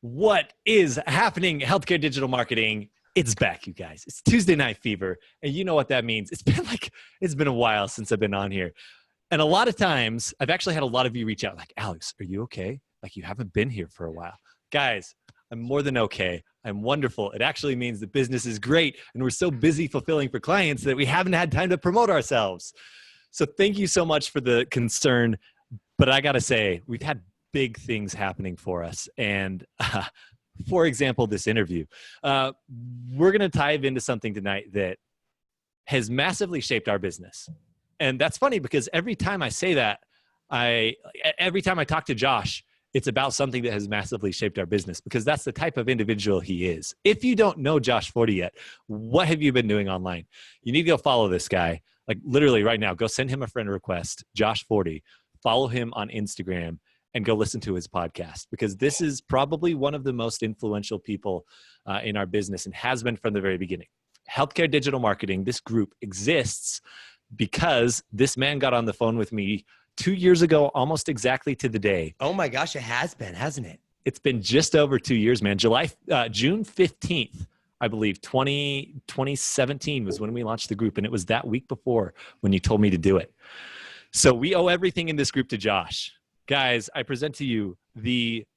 What is happening? Healthcare digital marketing. It's back, you guys. It's Tuesday Night Fever. And you know what that means. It's been a while since I've been on here. And a lot of times, I've actually had a lot of you reach out like, Alex, are you okay? Like you haven't been here for a while. Guys, I'm more than okay. I'm wonderful. It actually means the business is great. And we're so busy fulfilling for clients that we haven't had time to promote ourselves. So thank you so much for the concern. But I got to say, we've had big things happening for us. And for example, this interview, we're going to dive into something tonight that has massively shaped our business. And that's funny because every time I say that, every time I talk to Josh, it's about something that has massively shaped our business because that's the type of individual he is. If you don't know Josh Forti yet, what have you been doing online? You need to go follow this guy. Like literally right now, go send him a friend request, Josh Forti, follow him on Instagram and go listen to his podcast because this is probably one of the most influential people in our business and has been from the very beginning. Healthcare digital marketing, this group exists because this man got on the phone with me 2 years ago, almost exactly to the day. Oh my gosh, it has been, hasn't it? It's been just over 2 years, man. June 15th, I believe, 2017 was when we launched the group. And it was that week before when you told me to do it. So we owe everything in this group to Josh. Guys, I present to you the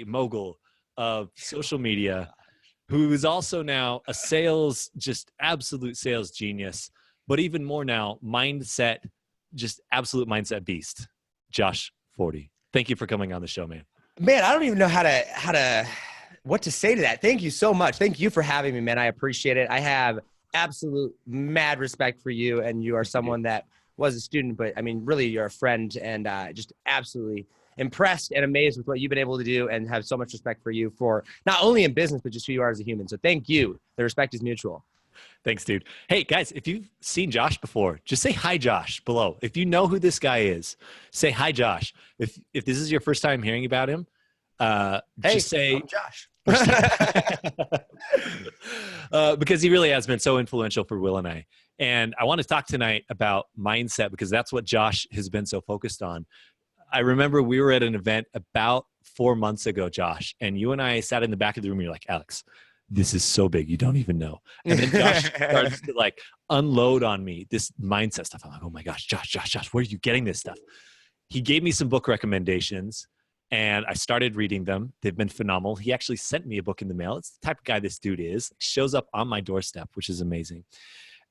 mogul of social media, who is also now a absolute sales genius. But even more now, absolute mindset beast, Josh Forti. Thank you for coming on the show, man. Man, I don't even know what to say to that. Thank you so much. Thank you for having me, man. I appreciate it. I have absolute mad respect for you, and you are someone that was a student, but I mean, really, you're a friend, and just absolutely impressed and amazed with what you've been able to do, and have so much respect for you for not only in business, but just who you are as a human. So thank you. The respect is mutual. Thanks, dude. Hey, guys, if you've seen Josh before, just say hi, Josh, below. If you know who this guy is, say hi, Josh. If this is your first time hearing about him, just say, I'm Josh. Because he really has been so influential for Will and I. And I want to talk tonight about mindset because that's what Josh has been so focused on. I remember we were at an event about 4 months ago, Josh, and you and I sat in the back of the room and you're like, Alex, this is so big, you don't even know. And then Josh starts to like unload on me this mindset stuff. I'm like, oh my gosh, Josh, where are you getting this stuff? He gave me some book recommendations and I started reading them. They've been phenomenal. He actually sent me a book in the mail. It's the type of guy this dude is. Shows up on my doorstep, which is amazing.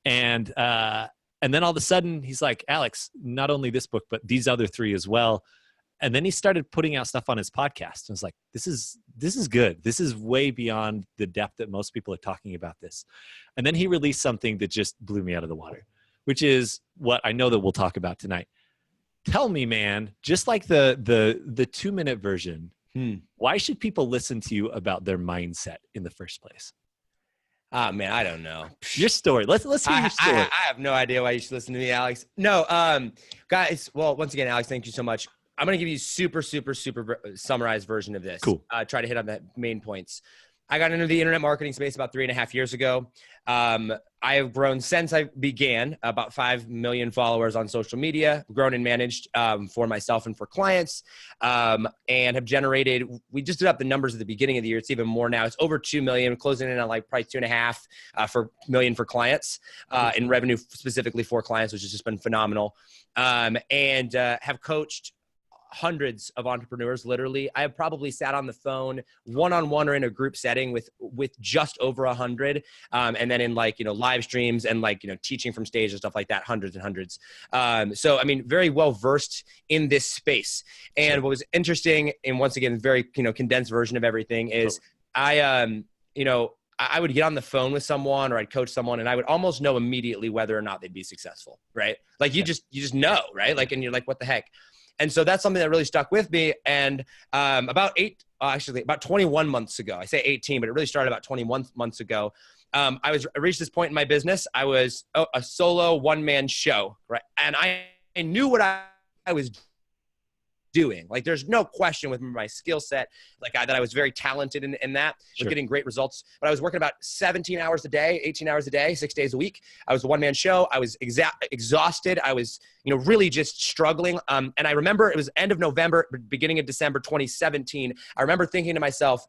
And then all of a sudden he's like, Alex, not only this book, but these other 3 as well. And then he started putting out stuff on his podcast. I was like, this is good. This is way beyond the depth that most people are talking about this. And then he released something that just blew me out of the water, which is what I know that we'll talk about tonight. Tell me, man, just like the 2-minute version, why should people listen to you about their mindset in the first place? Man, I don't know. Your story. Let's hear your story. I have no idea why you should listen to me, Alex. No, guys. Well, once again, Alex, thank you so much. I'm going to give you super summarized version of this. Cool. Try to hit on the main points. I got into the internet marketing space about 3.5 years ago. I have grown since I began, about 5 million followers on social media, grown and managed for myself and for clients, and have generated, we just did up the numbers at the beginning of the year. It's even more now. It's over 2 million, closing in on like probably 2.5 million for clients in revenue specifically for clients, which has just been phenomenal. And have coached hundreds of entrepreneurs. Literally, I have probably sat on the phone one-on-one or in a group setting with just over 100, and then in live streams and teaching from stage and stuff like that, hundreds and hundreds. So I mean, very well versed in this space. And what was interesting, and once again, very condensed version of everything is I would get on the phone with someone or I'd coach someone and I would almost know immediately whether or not they'd be successful, right? Like you just know, right? Like, and you're like, what the heck? And so that's something that really stuck with me. And about 21 months ago, I say 18, but it really started about 21 months ago. I reached this point in my business. I was a solo one-man show, right? And I knew what I was doing. Like there's no question with my skill set, like that I was very talented in that, was getting great results. But I was working about 17 hours a day, 18 hours a day, 6 days a week. I was a one-man show. I was exhausted. I was, really just struggling. And I remember it was end of November, beginning of December 2017. I remember thinking to myself,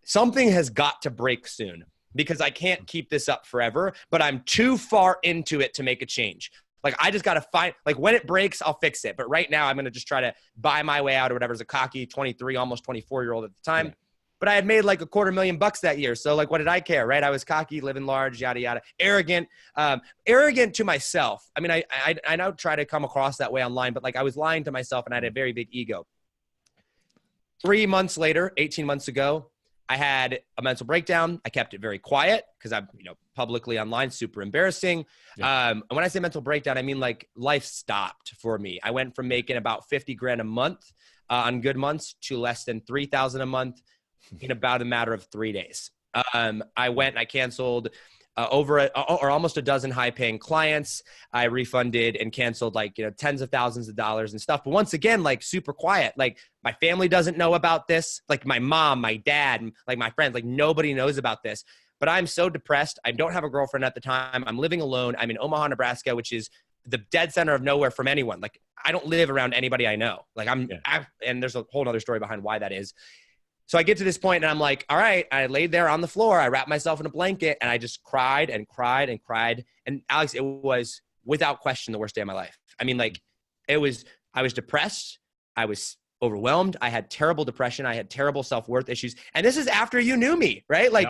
something has got to break soon because I can't keep this up forever, but I'm too far into it to make a change. Like, I just got to find, like, when it breaks, I'll fix it. But right now, I'm going to just try to buy my way out or whatever. As a cocky 23, almost 24-year-old at the time. Yeah. But I had made like $250,000 that year. So, like, what did I care, right? I was cocky, living large, yada, yada. Arrogant to myself. I mean, I now try to come across that way online, but, like, I was lying to myself, and I had a very big ego. 3 months later, 18 months ago, I had a mental breakdown. I kept it very quiet because I'm, publicly online, super embarrassing. Yeah. And when I say mental breakdown, I mean like life stopped for me. I went from making about 50 grand a month on good months to less than 3,000 a month in about a matter of 3 days. I went and I canceled almost a dozen high-paying clients. I refunded and canceled tens of thousands of dollars and stuff. But once again, like super quiet. Like my family doesn't know about this. Like my mom, my dad, and like my friends, like nobody knows about this. But I'm so depressed. I don't have a girlfriend at the time. I'm living alone. I'm in Omaha, Nebraska, which is the dead center of nowhere from anyone. Like I don't live around anybody I know. Like and there's a whole other story behind why that is. So I get to this point and I'm like, all right, I laid there on the floor. I wrapped myself in a blanket and I just cried and cried and cried. And Alex, it was without question the worst day of my life. I mean, like I was depressed. I was overwhelmed. I had terrible depression. I had terrible self-worth issues. And this is after you knew me, right? Like,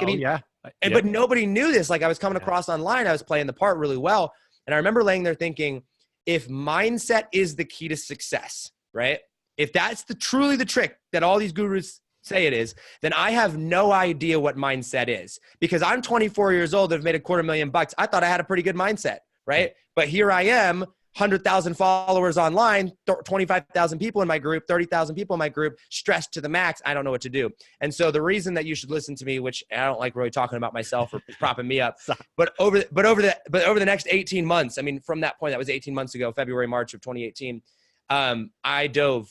but nobody knew this. Like I was coming across online. I was playing the part really well. And I remember laying there thinking, if mindset is the key to success, right? If that's truly the trick that all these gurus say it is, then I have no idea what mindset is because I'm 24 years old. I've made $250,000. I thought I had a pretty good mindset, right? But here I am, 100,000 followers online, 25,000 people in my group, 30,000 people in my group, stressed to the max. I don't know what to do. And so the reason that you should listen to me, which I don't like really talking about myself or propping me up, but over the next 18 months, I mean, from that point, that was 18 months ago, February, March of 2018, I dove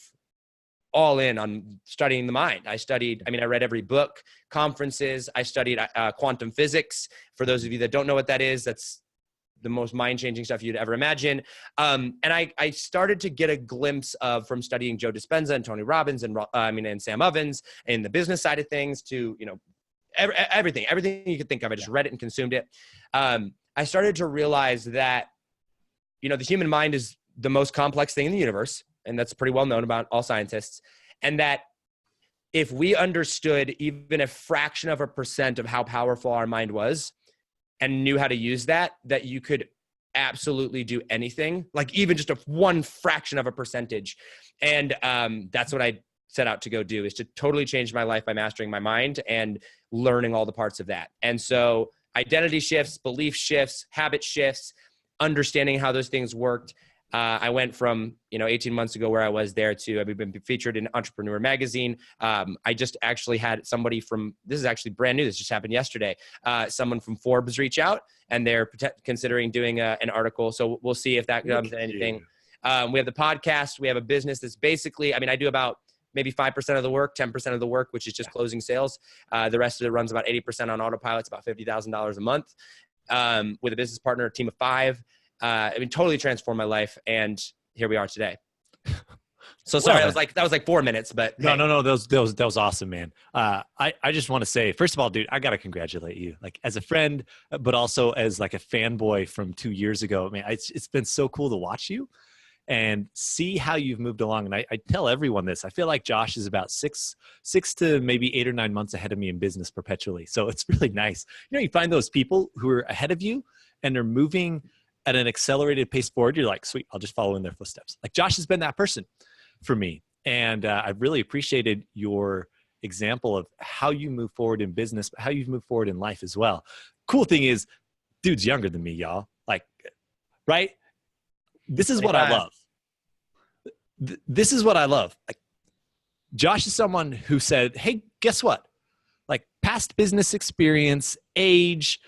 all in on studying the mind. I read every book, conferences. I studied quantum physics. For those of you that don't know what that is, that's the most mind-changing stuff you'd ever imagine. And I started to get a glimpse of, from studying Joe Dispenza and Tony Robbins and Sam Ovens and the business side of things to, everything you could think of. I just read it and consumed it. I started to realize that, the human mind is the most complex thing in the universe. And that's pretty well known about all scientists. And that if we understood even a fraction of a percent of how powerful our mind was and knew how to use that you could absolutely do anything, like even just one fraction of a percentage. And that's what I set out to go do, is to totally change my life by mastering my mind and learning all the parts of that. And so identity shifts, belief shifts, habit shifts, understanding how those things worked. I went from, 18 months ago where I was there to, I've been featured in Entrepreneur Magazine. I just actually had somebody this is actually brand new. This just happened yesterday. Someone from Forbes reach out and they're considering doing an article. So we'll see if that comes to anything. We have the podcast. We have a business that's basically, I do about maybe 5% of the work, 10% of the work, which is just closing sales. The rest of it runs about 80% on autopilot. It's about $50,000 a month with a business partner, a team of 5. Totally transformed my life, and here we are today. So sorry, that was like 4 minutes, but no, that was awesome, man. I just want to say, first of all, dude, I gotta congratulate you, like as a friend, but also as like a fanboy from 2 years ago. It's been so cool to watch you and see how you've moved along. And I tell everyone this. I feel like Josh is about six to maybe 8 or 9 months ahead of me in business perpetually. So it's really nice. You find those people who are ahead of you and they're moving at an accelerated pace forward. You're like, sweet, I'll just follow in their footsteps. Like Josh has been that person for me. And I've really appreciated your example of how you move forward in business, but how you've moved forward in life as well. Cool thing is, dude's younger than me, y'all. Like, right? This is what I love. This is what I love. Like, Josh is someone who said, hey, guess what? Like past business experience, age,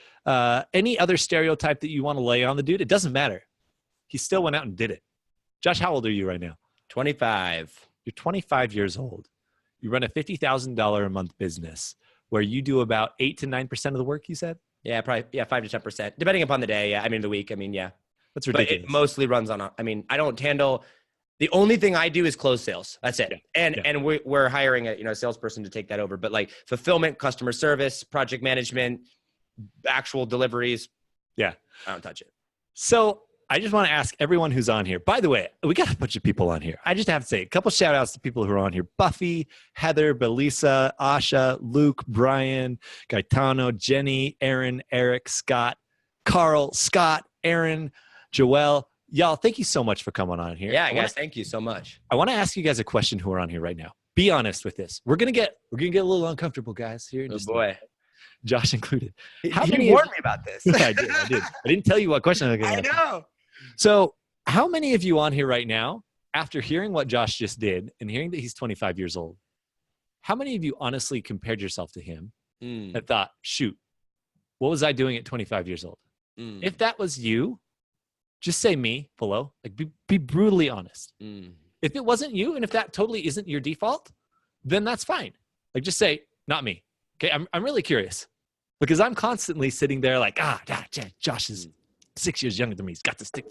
any other stereotype that you want to lay on the dude, it doesn't matter. He still went out and did it. Josh, how old are you right now? 25. You're 25 years old. You run a $50,000 a month business where you do about 8 to 9% of the work, you said? Yeah, probably, yeah, 5 to 10%, depending upon the day. Yeah, I mean, the week. I mean, yeah. That's But ridiculous. it mostly runs on, I mean, I don't handle, the only thing I do is close sales. That's it. Yeah. And we're hiring a salesperson to take that over. But like fulfillment, customer service, project management, actual deliveries. Yeah. I don't touch it. So I just want to ask everyone who's on here. By the way, we got a bunch of people on here. I just have to say a couple shout outs to people who are on here. Buffy, Heather, Belisa, Asha, Luke, Brian, Gaetano, Jenny, Aaron, Eric, Scott, Carl, Scott, Aaron, Joelle. Y'all, thank you so much for coming on here. Yeah, guys, thank you so much. I want to ask you guys a question who are on here right now. Be honest with this. We're gonna get a little uncomfortable, guys. Here in Oh just boy. Josh included. How many warned me about this? I did. I didn't tell you what question I was going to ask. I know. So how many of you on here right now, after hearing what Josh just did and hearing that he's 25 years old, how many of you honestly compared yourself to him and thought, shoot, what was I doing at 25 years old? If that was you, just say me below. Like be brutally honest. If it wasn't you, and if that totally isn't your default, then that's fine. Like just say, not me. Okay, I'm really curious because I'm constantly sitting there like, Josh is 6 years younger than me. He's got this stick.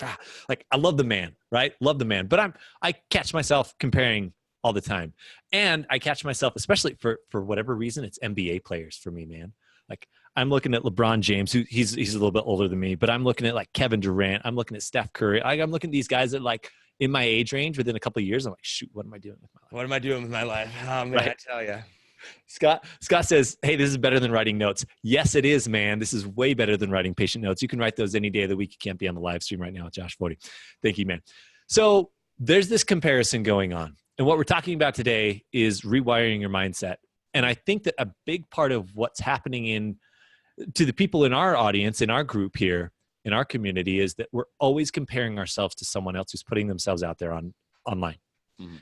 Like I love the man, right? Love the man. But I catch myself comparing all the time, and I catch myself, especially for whatever reason, it's NBA players for me, man. Like I'm looking at LeBron James, who he's a little bit older than me, but I'm looking at like Kevin Durant. I'm looking at Steph Curry. I'm looking at these guys that like in my age range within a couple of years. I'm like, shoot, what am I doing with my life? What am I doing with my life? Oh, man, Right. I tell you. Scott says, hey, this is better than writing notes. Yes, it is, man. This is way better than writing patient notes. You can write those any day of the week. You can't be on the live stream right now with Josh Forti. Thank you, man. So there's this comparison going on. And what we're talking about today is rewiring your mindset. And I think that a big part of what's happening to the people in our audience, in our group here, in our community, is that we're always comparing ourselves to someone else who's putting themselves out there online. Mm-hmm.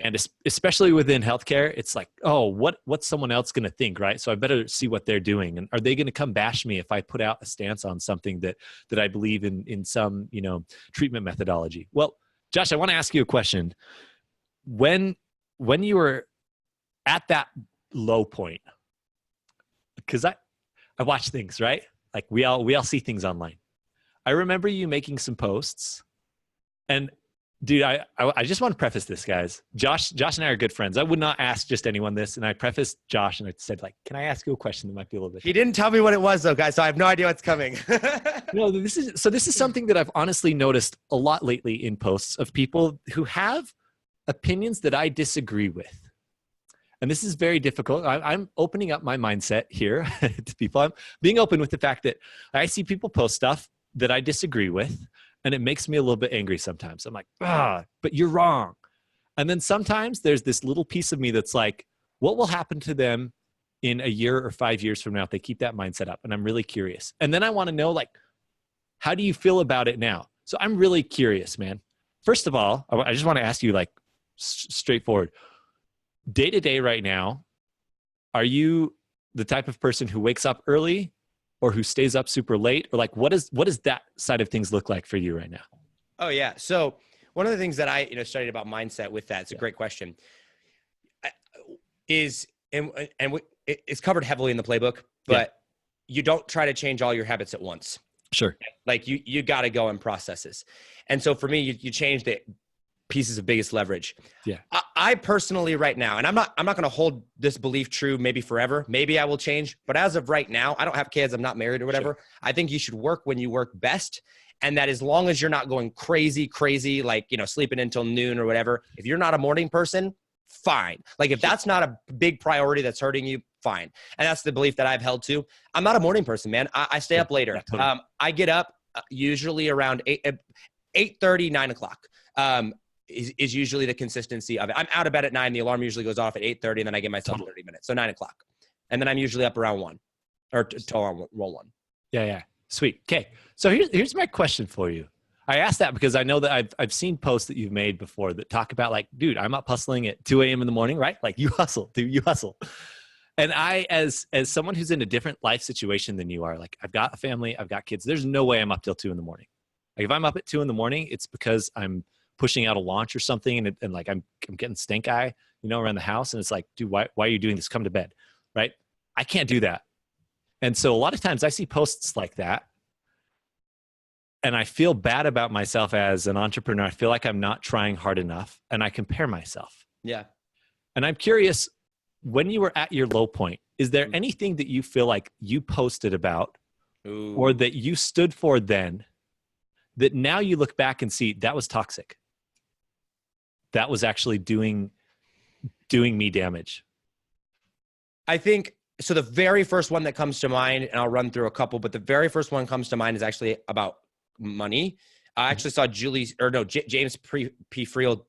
And especially within healthcare, it's like, oh, what's someone else going to think, right? So I better see what they're doing. And are they going to come bash me if I put out a stance on something that I believe in some, treatment methodology? Well, Josh, I want to ask you a question. When you were at that low point, because I watch things, right? Like we all see things online. I remember you making some posts, and dude, I just want to preface this, guys. Josh and I are good friends. I would not ask just anyone this, and I prefaced Josh and I said, like, can I ask you a question that might be a little bit? He didn't tell me what it was, though, guys, so I have no idea what's coming. No, this is something that I've honestly noticed a lot lately in posts of people who have opinions that I disagree with. And this is very difficult. I'm opening up my mindset here to people. I'm being open with the fact that I see people post stuff that I disagree with, and it makes me a little bit angry sometimes. I'm like, but you're wrong. And then sometimes there's this little piece of me that's like, what will happen to them in a year or 5 years from now if they keep that mindset up? And I'm really curious. And then I want to know, like, how do you feel about it now? So I'm really curious, man. First of all, I just want to ask you, like, straightforward. Day to day right now, are you the type of person who wakes up early or who stays up super late? Or like, what does that side of things look like for you right now? Oh, yeah. So one of the things that I studied about mindset with that, it's a great question, is, and it's covered heavily in the playbook, but you don't try to change all your habits at once. Sure. Like you got to go in processes. And so for me, you change the pieces of biggest leverage. Yeah. I personally right now, and I'm not going to hold this belief true maybe forever. Maybe I will change, but as of right now, I don't have kids. I'm not married or whatever. Sure. I think you should work when you work best. And that as long as you're not going crazy, like, sleeping until noon or whatever, if you're not a morning person, fine. Like if that's not a big priority that's hurting you, fine. And that's the belief that I've held to. I'm not a morning person, man. I stay up later. Yeah, totally. I get up usually around 8:30, 9 o'clock. Is usually the consistency of it. I'm out of bed at 9. The alarm usually goes off at 8:30, and then I give myself 30 minutes. So 9 o'clock. And then I'm usually up around 1 or till roll 1. Yeah. Sweet. Okay. So here's my question for you. I asked that because I know that I've seen posts that you've made before that talk about, like, dude, I'm up hustling at 2 a.m. in the morning, right? Like you hustle, dude, you hustle. And I, as someone who's in a different life situation than you are, like I've got a family, I've got kids. There's no way I'm up till 2 in the morning. Like if I'm up at 2 in the morning, it's because I'm pushing out a launch or something, and like I'm getting stink eye, around the house, and it's like, dude, why are you doing this? Come to bed, right? I can't do that. And so a lot of times I see posts like that, and I feel bad about myself as an entrepreneur. I feel like I'm not trying hard enough, and I compare myself. Yeah. And I'm curious, when you were at your low point, is there anything that you feel like you posted about or that you stood for then that now you look back and see that was toxic? That was actually doing me damage? I think so. The very first one that comes to mind, and I'll run through a couple, but the very first one comes to mind is actually about money. I actually saw James P. Friel,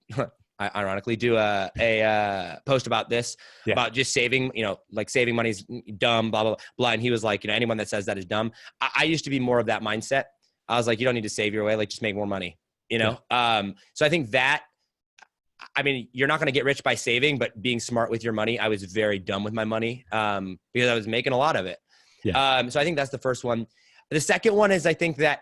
ironically, do a post about this, about just saving, like saving money is dumb, blah, blah, blah. And he was like, anyone that says that is dumb. I used to be more of that mindset. I was like, you don't need to save your way, like just make more money, So I think that, you're not going to get rich by saving, but being smart with your money. I was very dumb with my money because I was making a lot of it. Yeah. So I think that's the first one. The second one is I think that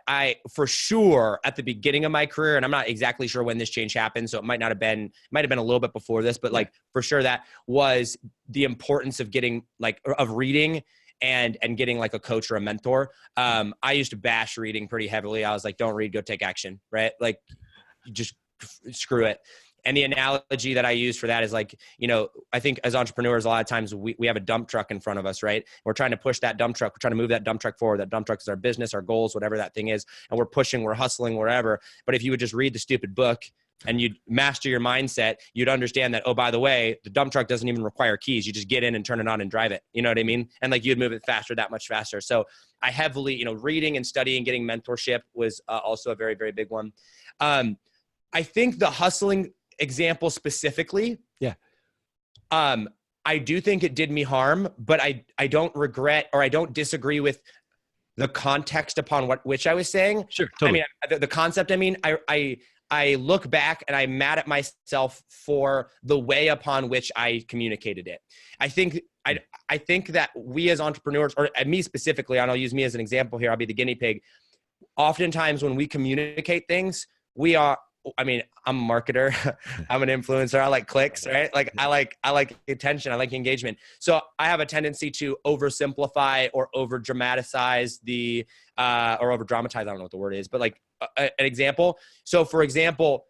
for sure at the beginning of my career, and I'm not exactly sure when this change happened, so it might have been a little bit before this, but like for sure that was the importance of getting of reading and getting like a coach or a mentor. I used to bash reading pretty heavily. I was like, don't read, go take action, right? Like just screw it. And the analogy that I use for that is like, I think as entrepreneurs, a lot of times we have a dump truck in front of us, right? We're trying to push that dump truck. We're trying to move that dump truck forward. That dump truck is our business, our goals, whatever that thing is. And we're pushing, we're hustling, wherever. But if you would just read the stupid book and you'd master your mindset, you'd understand that, oh, by the way, the dump truck doesn't even require keys. You just get in and turn it on and drive it. You know what I mean? And like you'd move it faster, that much faster. So I heavily, reading and studying, getting mentorship was also a very, very big one. I think the hustling example specifically, I do think it did me harm, but I don't regret, or I don't disagree with the context upon which I was saying. Sure, totally. The concept, I look back and I'm mad at myself for the way upon which I communicated it. I think that we as entrepreneurs, or me specifically, and I'll use me as an example here, I'll be the guinea pig. Oftentimes when we communicate things, I'm a marketer. I'm an influencer. I like clicks, right? Like I like attention. I like engagement. So I have a tendency to oversimplify or over dramatize or over dramatize. I don't know what the word is, but like an example. So for example,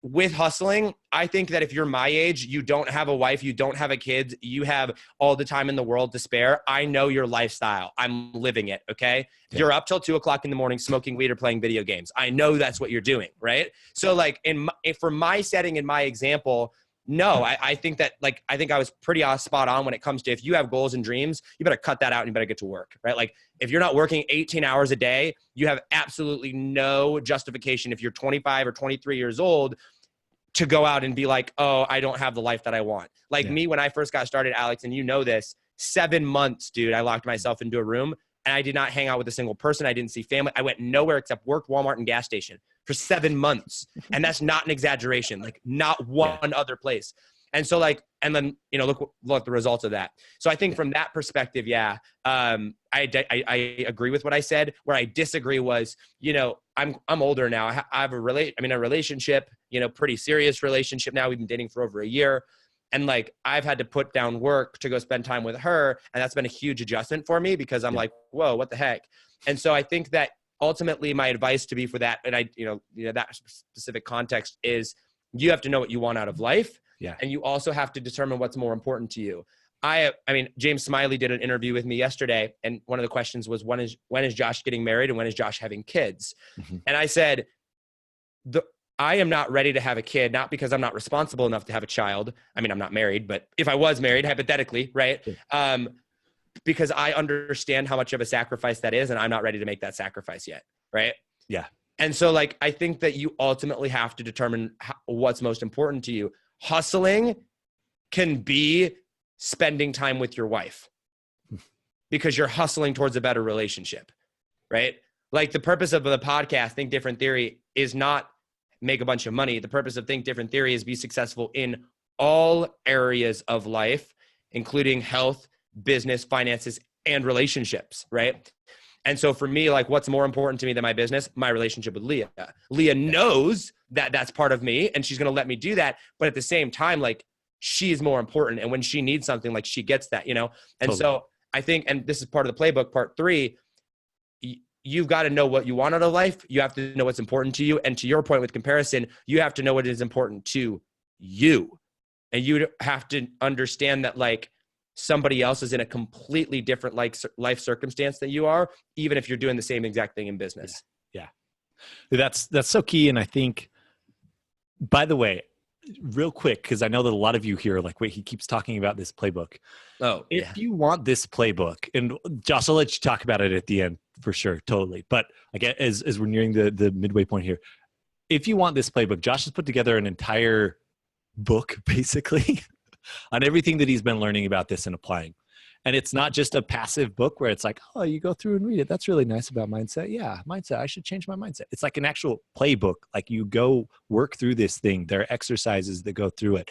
with hustling, I think that if you're my age, you don't have a wife, you don't have a kid, you have all the time in the world to spare. I know your lifestyle. I'm living it. Okay. Yeah. You're up till 2:00 in the morning, smoking weed or playing video games. I know that's what you're doing. Right. So like for my setting, in my example, no, I think that I think I was pretty spot on when it comes to, if you have goals and dreams, you better cut that out and you better get to work, right? Like if you're not working 18 hours a day, you have absolutely no justification if you're 25 or 23 years old to go out and be like, oh, I don't have the life that I want. Like me, when I first got started, Alex, and you know this, 7 months, dude, I locked myself into a room and I did not hang out with a single person. I didn't see family. I went nowhere except work, Walmart, and gas station for 7 months. And that's not an exaggeration, like not one other place. And so and then, look at the results of that. So I think from that perspective, I agree with what I said. Where I disagree was, I'm older now. I have a relationship, pretty serious relationship now. We've been dating for over a year. And I've had to put down work to go spend time with her. And that's been a huge adjustment for me because I'm like, whoa, what the heck? And so I think that ultimately my advice to be for that, and that specific context is you have to know what you want out of life. Yeah. And you also have to determine what's more important to you. James Smiley did an interview with me yesterday. And one of the questions was, when is Josh getting married and when is Josh having kids? Mm-hmm. And I said, I am not ready to have a kid, not because I'm not responsible enough to have a child. I'm not married, but if I was married, hypothetically, right? Yeah. Because I understand how much of a sacrifice that is, and I'm not ready to make that sacrifice yet, right? Yeah. And so I think that you ultimately have to determine what's most important to you. Hustling can be spending time with your wife because you're hustling towards a better relationship, right? Like the purpose of the podcast, Think Different Theory, is not make a bunch of money. The purpose of Think Different Theory is be successful in all areas of life, including health, business, finances, and relationships, right? And so for me, like what's more important to me than my business? My relationship with Leah. Leah knows that that's part of me and she's going to let me do that. But at the same time, like she is more important. And when she needs something, like she gets that, you know? And Totally. so I think, and this is part of the playbook, part 3, you've got to know what you want out of life. You have to know what's important to you. And to your point with comparison, you have to know what is important to you. And you have to understand that like somebody else is in a completely different like life circumstance than you are, even if you're doing the same exact thing in business. Yeah. That's so key. And I think, by the way, real quick, because I know that a lot of you here are like, wait, he keeps talking about this playbook. Oh, If you want this playbook, and Josh, I'll let you talk about it at the end for sure, totally. But again, as we're nearing the midway point here, if you want this playbook, Josh has put together an entire book basically on everything that he's been learning about this and applying. And it's not just a passive book where it's like, oh, you go through and read it. That's really nice about mindset. Yeah, mindset. I should change my mindset. It's like an actual playbook. Like you go work through this thing. There are exercises that go through it.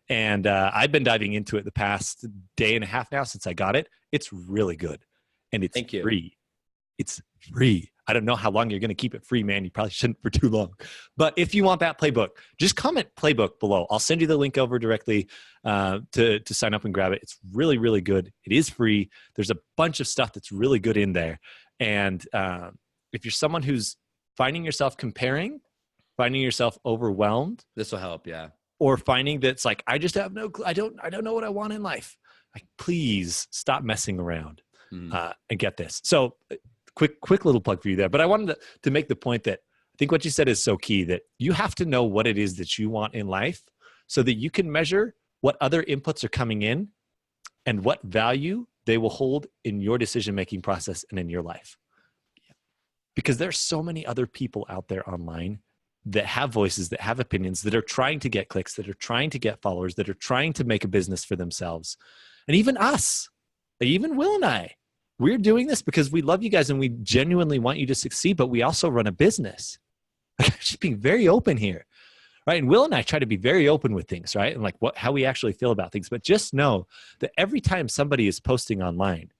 And I've been diving into it the past day and a half now since I got it. It's really good. And it's free. It's free. I don't know how long you're going to keep it free, man. You probably shouldn't for too long. But if you want that playbook, just comment playbook below. I'll send you the link over directly to sign up and grab it. It's really, really good. It is free. There's a bunch of stuff that's really good in there. And if you're someone who's finding yourself comparing, finding yourself overwhelmed, this will help. Yeah. Or finding that's like, I just have no clue. I don't know what I want in life. Like, please stop messing around and get this. So quick little plug for you there. But I wanted to make the point that I think what you said is so key, that you have to know what it is that you want in life so that you can measure what other inputs are coming in and what value they will hold in your decision-making process and in your life. Because there's so many other people out there online that have voices, that have opinions, that are trying to get clicks, that are trying to get followers, that are trying to make a business for themselves. And even us, even Will and I, we're doing this because we love you guys and we genuinely want you to succeed, but we also run a business. Just being very open here, right? And Will and I try to be very open with things, right? And like how we actually feel about things. But just know that every time somebody is posting online,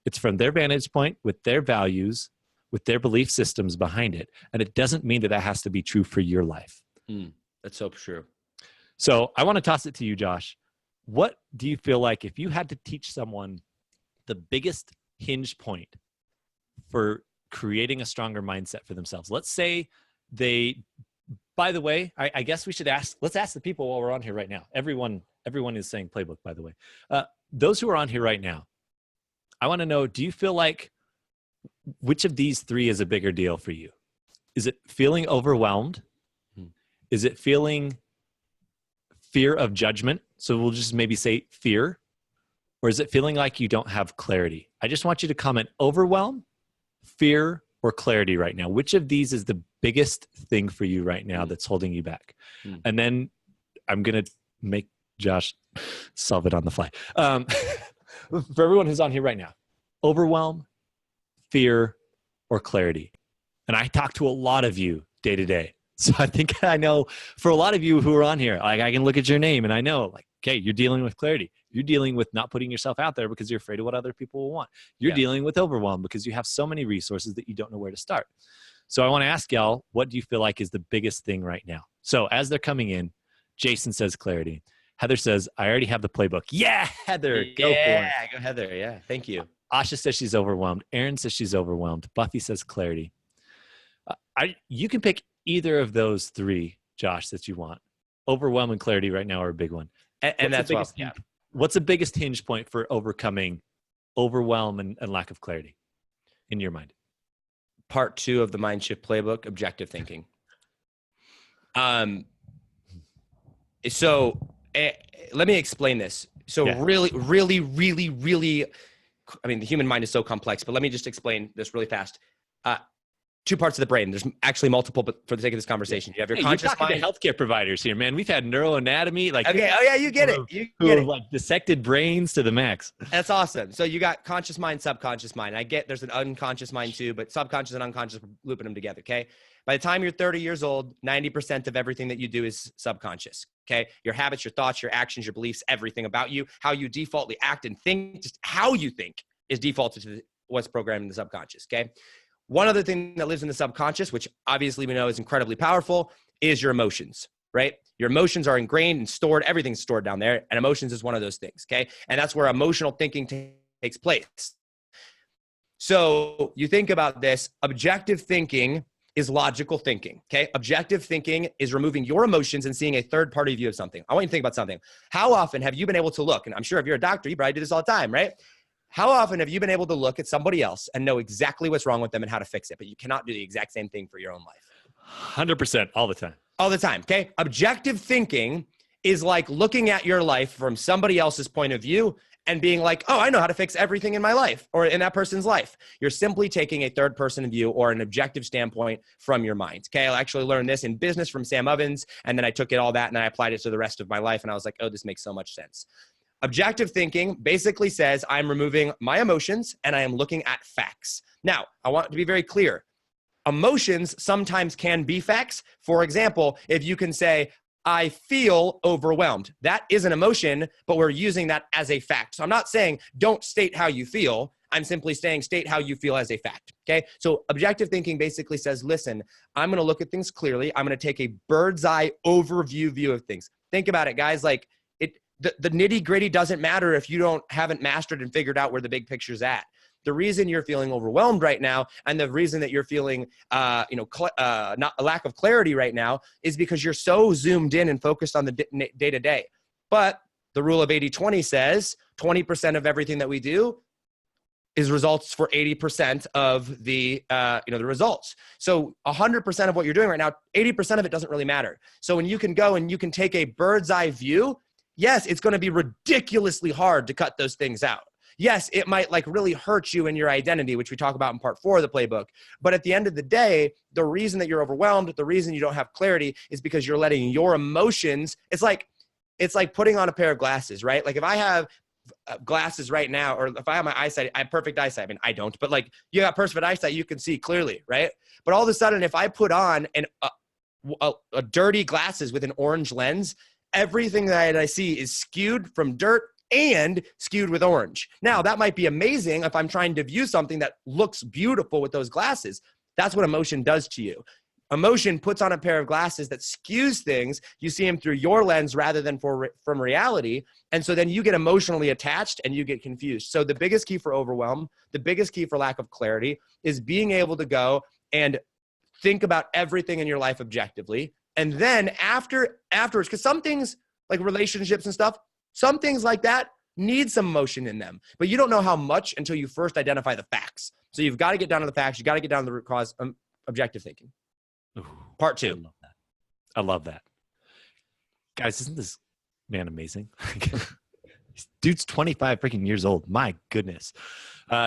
it's from their vantage point, with their values, with their belief systems behind it. And it doesn't mean that that has to be true for your life. That's so true. So I want to toss it to you, Josh. What do you feel like if you had to teach someone the biggest hinge point for creating a stronger mindset for themselves? Let's say by the way, I guess we should let's ask the people while we're on here right now. Everyone is saying playbook, by the way. Those who are on here right now, I want to know, do you feel like which of these 3 is a bigger deal for you? Is it feeling overwhelmed? Is it feeling fear of judgment? So we'll just maybe say fear. Or is it feeling like you don't have clarity? I just want you to comment overwhelm, fear, or clarity right now. Which of these is the biggest thing for you right now that's holding you back? And then I'm going to make Josh solve it on the fly. For everyone who's on here right now, overwhelm, fear, or clarity. And I talk to a lot of you day to day. So I think I know for a lot of you who are on here, like I can look at your name and I know, like, okay, you're dealing with clarity. You're dealing with not putting yourself out there because you're afraid of what other people will want. You're dealing with overwhelm because you have so many resources that you don't know where to start. So I want to ask y'all, what do you feel like is the biggest thing right now? So as they're coming in, Jason says clarity. Heather says, I already have the playbook. Yeah, Heather, go for it. Yeah, go Heather. Yeah, thank you. Asha says she's overwhelmed. Erin says she's overwhelmed. Buffy says clarity. You can pick either of those 3, Josh, that you want. Overwhelm and clarity right now are a big one. And that's what's the biggest hinge point for overcoming overwhelm and lack of clarity in your mind? Part 2 of the Mind Shift Playbook, objective thinking. So let me explain this. So really, I mean, the human mind is so complex, but let me just explain this really fast. 2 parts of the brain. There's actually multiple, but for the sake of this conversation, you have your conscious you're talking mind. To healthcare providers here, man. We've had neuroanatomy, like okay, oh yeah, you get it. You who get have it. like dissected brains to the max. That's awesome. So you got conscious mind, subconscious mind. I get there's an unconscious mind too, but subconscious and unconscious, looping them together. Okay. By the time you're 30 years old, 90% of everything that you do is subconscious. Okay. Your habits, your thoughts, your actions, your beliefs, everything about you, how you defaultly act and think, just how you think is defaulted to what's programmed in the subconscious. Okay. One other thing that lives in the subconscious, which obviously we know is incredibly powerful, is your emotions, right? Your emotions are ingrained and stored. Everything's stored down there. And emotions is one of those things. Okay. And that's where emotional thinking takes place. So you think about this, objective thinking is logical thinking. Okay. Objective thinking is removing your emotions and seeing a third party view of something. I want you to think about something. How often have you been able to look, and I'm sure if you're a doctor, you probably do this all the time, right? How often have you been able to look at somebody else and know exactly what's wrong with them and how to fix it, but you cannot do the exact same thing for your own life? 100% all the time. All the time, okay? Objective thinking is like looking at your life from somebody else's point of view and being like, oh, I know how to fix everything in my life or in that person's life. You're simply taking a third person view or an objective standpoint from your mind, okay? I actually learned this in business from Sam Ovens, and then I took all that and I applied it to the rest of my life, and I was like, oh, this makes so much sense. Objective thinking basically says I'm removing my emotions and I am looking at facts. Now, I want to be very clear. Emotions sometimes can be facts. For example, if you can say, I feel overwhelmed. That is an emotion, but we're using that as a fact. So I'm not saying don't state how you feel. I'm simply saying state how you feel as a fact, okay? So objective thinking basically says, listen, I'm going to look at things clearly. I'm going to take a bird's eye overview view of things. Think about it, guys. Like, the nitty gritty doesn't matter if you haven't mastered and figured out where the big picture's at. The reason you're feeling overwhelmed right now, and the reason that you're feeling, not a lack of clarity right now, is because you're so zoomed in and focused on the day to day. But the rule of 80-20 says 20% of everything that we do is results for 80% of the results. So 100% of what you're doing right now, 80% of it doesn't really matter. So when you can go and you can take a bird's eye view, yes, it's going to be ridiculously hard to cut those things out. Yes, it might like really hurt you in your identity, which we talk about in part 4 of the playbook. But at the end of the day, the reason that you're overwhelmed, the reason you don't have clarity is because you're letting your emotions, it's like putting on a pair of glasses, right? Like if I have glasses right now, or if I have my eyesight, I have perfect eyesight. I mean, I don't, but like you got perfect eyesight, you can see clearly, right? But all of a sudden, if I put on a dirty glasses with an orange lens, everything that I see is skewed from dirt and skewed with orange. Now, that might be amazing if I'm trying to view something that looks beautiful with those glasses. That's what emotion does to you. Emotion puts on a pair of glasses that skews things. You see them through your lens rather than from reality. And so then you get emotionally attached and you get confused. So the biggest key for overwhelm, the biggest key for lack of clarity is being able to go and think about everything in your life objectively. And then afterwards, because some things like relationships and stuff, some things like that need some emotion in them, but you don't know how much until you first identify the facts. So you've got to get down to the facts. You got to get down to the root cause, objective thinking. Ooh, Part 2. I love that. I love that. Guys, isn't this man amazing? Dude's 25 freaking years old. My goodness.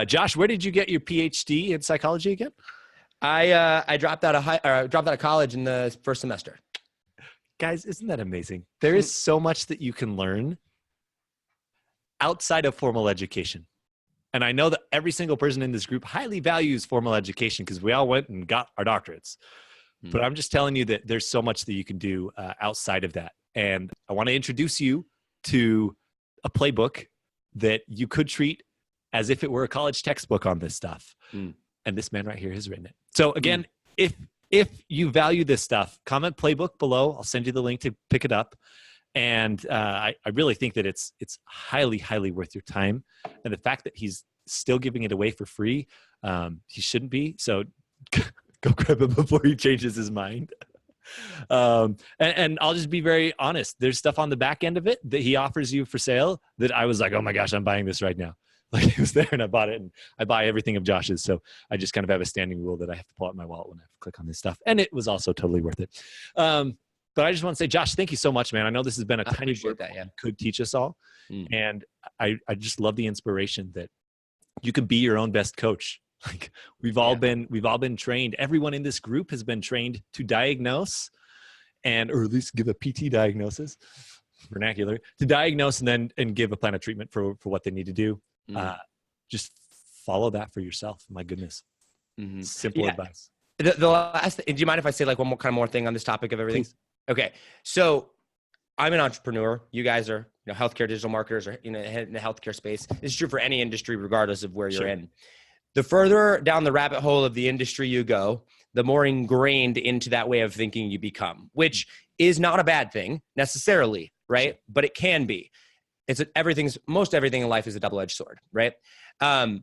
Josh, where did you get your PhD in psychology again? I dropped out of college in the first semester. Guys, isn't that amazing? There is so much that you can learn outside of formal education. And I know that every single person in this group highly values formal education because we all went and got our doctorates. But I'm just telling you that there's so much that you can do outside of that. And I want to introduce you to a playbook that you could treat as if it were a college textbook on this stuff. And this man right here has written it. So again, if you value this stuff, comment playbook below. I'll send you the link to pick it up. And I really think that it's highly, highly worth your time. And the fact that he's still giving it away for free, he shouldn't be. So go grab him before he changes his mind. And I'll just be very honest. There's stuff on the back end of it that he offers you for sale that I was like, oh my gosh, I'm buying this right now. Like it was there and I bought it, and I buy everything of Josh's. So I just kind of have a standing rule that I have to pull out my wallet when I click on this stuff. And it was also totally worth it. But I just want to say, Josh, thank you so much, man. I know this has been a tiny book that could teach us all. And I just love the inspiration that you can be your own best coach. Like we've all been trained. Everyone in this group has been trained to diagnose or at least give a PT diagnosis, vernacular, to diagnose and give a plan of treatment for what they need to do. Just follow that for yourself. My goodness. Simple advice. The last thing, do you mind if I say like one more thing on this topic of everything? Please. Okay. So I'm an entrepreneur. You guys are, healthcare digital marketers or, in the healthcare space. This is true for any industry, regardless of where you're in. The further down the rabbit hole of the industry you go, the more ingrained into that way of thinking you become, which is not a bad thing necessarily, right? Sure. But it can be. Most everything in life is a double-edged sword, right? I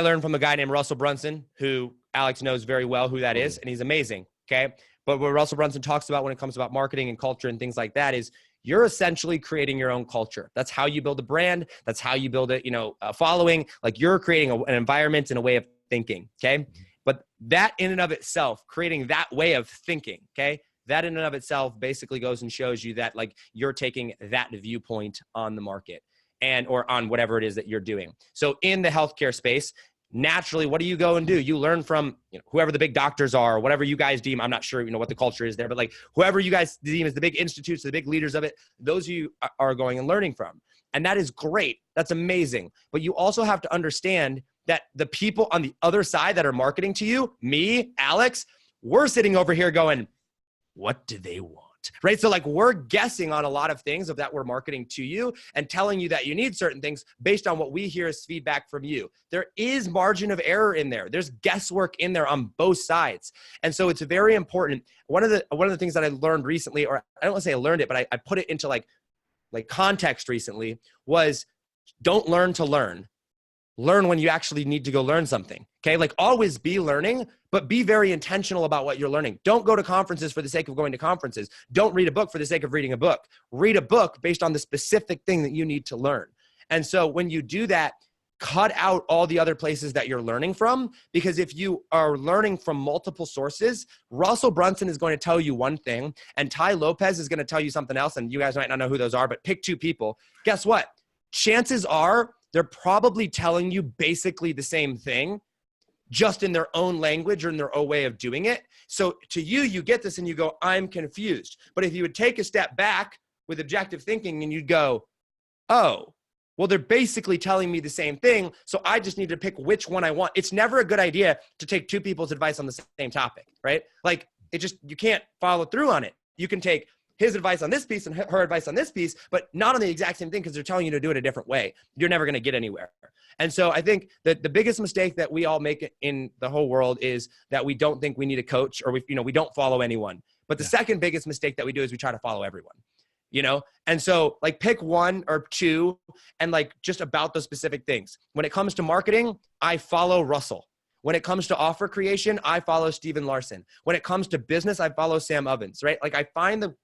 learned from a guy named Russell Brunson, who Alex knows very well who that is, and he's amazing, okay? But what Russell Brunson talks about when it comes about marketing and culture and things like that is you're essentially creating your own culture. That's how you build a brand. That's how you build a following. Like you're creating an environment and a way of thinking, okay? But that in and of itself, creating that way of thinking, okay? That in and of itself basically goes and shows you that like you're taking that viewpoint on the market or on whatever it is that you're doing. So in the healthcare space, naturally, what do you go and do? You learn from whoever the big doctors are, whatever you guys deem. I'm not sure, what the culture is there, but like whoever you guys deem as the big institutes, the big leaders of it, those you are going and learning from. And that is great. That's amazing. But you also have to understand that the people on the other side that are marketing to you, me, Alex, we're sitting over here going, what do they want? Right? So like we're guessing on a lot of things of that we're marketing to you and telling you that you need certain things based on what we hear as feedback from you. There is margin of error in there. There's guesswork in there on both sides. And so it's very important. One of the things that I learned recently, or I don't want to say I learned it, but I put it into like context recently, was don't learn to learn. Learn when you actually need to go learn something. Okay. Like always be learning, but be very intentional about what you're learning. Don't go to conferences for the sake of going to conferences. Don't read a book for the sake of reading a book. Read a book based on the specific thing that you need to learn. And so when you do that, cut out all the other places that you're learning from, because if you are learning from multiple sources, Russell Brunson is going to tell you one thing and Ty Lopez is going to tell you something else. And you guys might not know who those are, but pick two people. Guess what? Chances are they're probably telling you basically the same thing, just in their own language or in their own way of doing it. So to you, you get this and you go, I'm confused. But if you would take a step back with objective thinking and you'd go, oh, well, they're basically telling me the same thing. So I just need to pick which one I want. It's never a good idea to take two people's advice on the same topic, right? Like you can't follow through on it. You can take his advice on this piece and her advice on this piece, but not on the exact same thing because they're telling you to do it a different way. You're never going to get anywhere. And so I think that the biggest mistake that we all make in the whole world is that we don't think we need a coach, or we don't follow anyone. But the second biggest mistake that we do is we try to follow everyone, And so like pick one or two and like just about those specific things. When it comes to marketing, I follow Russell. When it comes to offer creation, I follow Steven Larson. When it comes to business, I follow Sam Ovens, right? Like I find the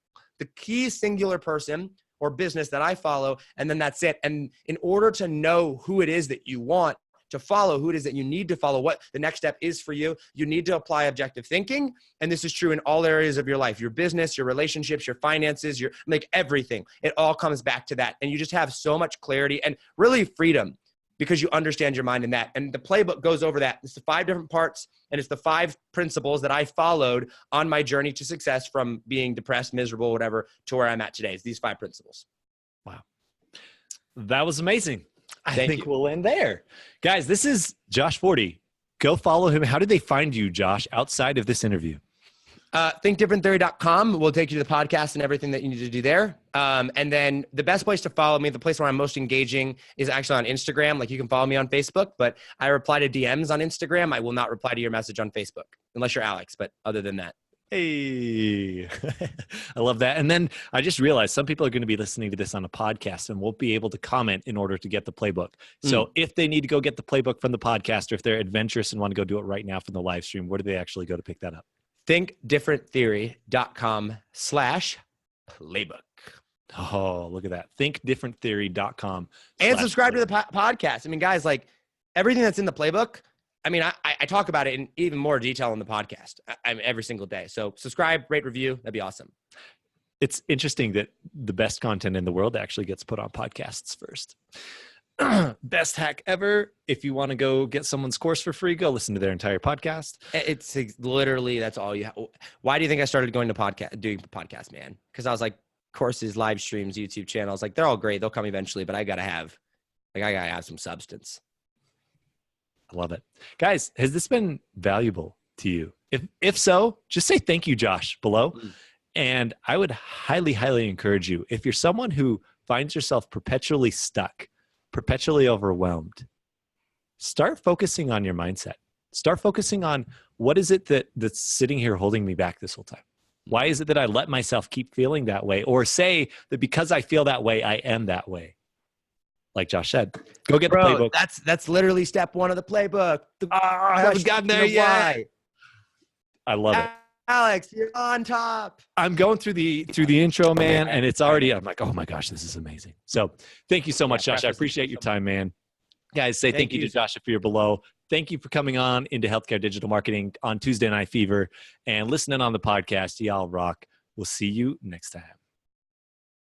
key singular person or business that I follow, and then that's it. And in order to know who it is that you want to follow, who it is that you need to follow, what the next step is for you, you need to apply objective thinking. And this is true in all areas of your life, your business, your relationships, your finances, your everything. It all comes back to that. And you just have so much clarity and really freedom because you understand your mind in that. And the playbook goes over that. It's the 5 different parts, and it's the 5 principles that I followed on my journey to success from being depressed, miserable, whatever, to where I'm at today. It's these 5 principles. Wow. That was amazing. I think you. We'll end there. Guys, this is Josh Forti. Go follow him. How did they find you, Josh, outside of this interview? ThinkDifferentTheory.com will take you to the podcast and everything that you need to do there. And then the best place to follow me, the place where I'm most engaging, is actually on Instagram. Like you can follow me on Facebook, but I reply to DMs on Instagram. I will not reply to your message on Facebook unless you're Alex. But other than that. Hey, I love that. And then I just realized some people are going to be listening to this on a podcast and won't be able to comment in order to get the playbook. So if they need to go get the playbook from the podcast, or if they're adventurous and want to go do it right now from the live stream, where do they actually go to pick that up? ThinkDifferentTheory.com/playbook. Oh, look at that. ThinkDifferentTheory.com. And subscribe to the podcast. I mean, guys, like everything that's in the playbook, I mean, I talk about it in even more detail on the podcast every single day. So subscribe, rate, review. That'd be awesome. It's interesting that the best content in the world actually gets put on podcasts first. Best hack ever. If you want to go get someone's course for free, go listen to their entire podcast. It's literally, that's all you have. Why do you think I started doing podcasts, man? Because I was like, courses, live streams, YouTube channels, like they're all great. They'll come eventually, but I gotta have some substance. I love it. Guys, has this been valuable to you? If so, just say thank you, Josh, below. And I would highly, highly encourage you, if you're someone who finds yourself perpetually stuck, perpetually overwhelmed, start focusing on your mindset. Start focusing on what is it that's sitting here holding me back this whole time? Why is it that I let myself keep feeling that way, or say that because I feel that way, I am that way? Like Josh said, go get the playbook. That's literally step one of the playbook. I haven't gotten there yet. Why. I love it. Alex, you're on top. I'm going through the intro, man, and it's already, I'm like, oh my gosh, this is amazing. So thank you so much, Josh. I appreciate your time, man. Guys, say thank you to Josh if you're below. Thank you for coming on into Healthcare Digital Marketing on Tuesday Night Fever and listening on the podcast. Y'all rock. We'll see you next time.